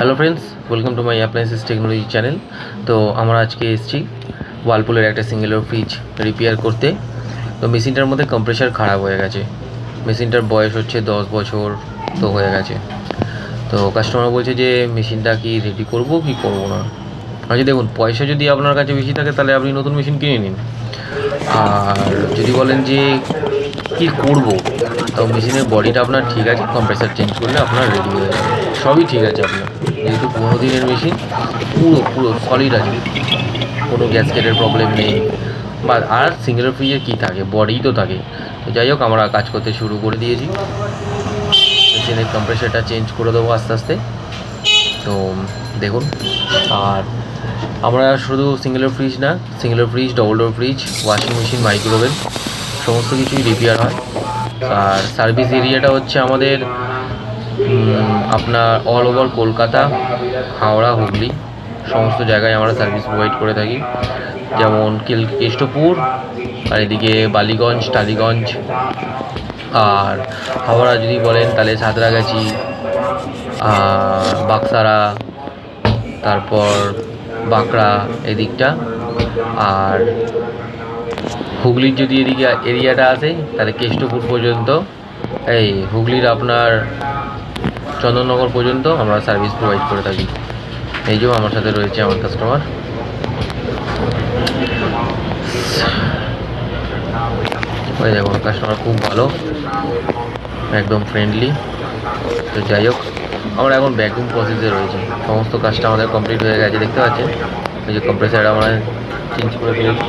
Hello friends, welcome to my appliances technology channel. তো আমরা আজকে এসেছি ওয়ালপুলের একটা সিঙ্গেল ডোর ফ্রিজ রিপেয়ার করতে। তো মেশিনটার মধ্যে কম্প্রেসার খারাপ হয়ে গেছে। মেশিনটার বয়স হচ্ছে 10 বছর তো হয়ে গেছে। তো কাস্টমার বলছে যে মেশিনটা কি রেডি করবো কি করবো না। আচ্ছা দেখুন, পয়সা যদি আপনার কাছে বেশি থাকে তাহলে আপনি নতুন মেশিন কিনে নিন। আর যদি বলেন যে কি করব, তাও মেশিনের বডিটা আপনার ঠিক আছে, কম্প্রেসার চেঞ্জ করলে আপনার রেডি হয়ে যাবে, সবই ঠিক আছে আপনার। যেহেতু 15 দিনের মেশিন, পুরো পুরো সলিড আছে, কোনো গ্যাসকেটের প্রবলেম নেই। বা আর সিঙ্গেল ফ্রিজের কী থাকে, বডিই তো থাকে। তো যাই হোক, আমরা কাজ করতে শুরু করে দিয়েছি। মেশিনের কম্প্রেসারটা চেঞ্জ করে দেবো আস্তে আস্তে। তো দেখুন, আর আমরা শুধু সিঙ্গেল ফ্রিজ না, single fridge, double door fridge, washing machine, microwave সমস্ত কিছুই রিপেয়ার হয়। আর সার্ভিস এরিয়াটা হচ্ছে আমাদের আপনার অল ওভার কলকাতা, হাওড়া, হুগলি সমস্ত জায়গায় আমরা সার্ভিস প্রোভাইড করে থাকি। যেমন কেষ্টপুর, আর এদিকে বালিগঞ্জ, টালিগঞ্জ। আর হাওড়া যদি বলেন তাহলে সাঁতরাগাছি, বাক্সারা, তারপর বাঁকড়া এদিকটা। আর হুগলির যদি এদিকে এরিয়াটা আসে তাহলে কেষ্টপুর পর্যন্ত, এই হুগলির আপনার চন্দননগর পর্যন্ত আমরা সার্ভিস প্রোভাইড করে থাকি। এই যে আমার সাথে রয়েছে আমার কাস্টমার। ওই দেখুন, কাস্টমার খুব ভালো, একদম ফ্রেন্ডলি। তো যাই হোক, আমরা এখন ভ্যাকুম প্রসেসে রয়েছি। সমস্ত কাজটা আমাদের কমপ্লিট হয়ে গেছে, দেখতে পাচ্ছেন। ওই যে কম্প্রেসারটা আমরা চেঞ্জ করে ফেলেছি।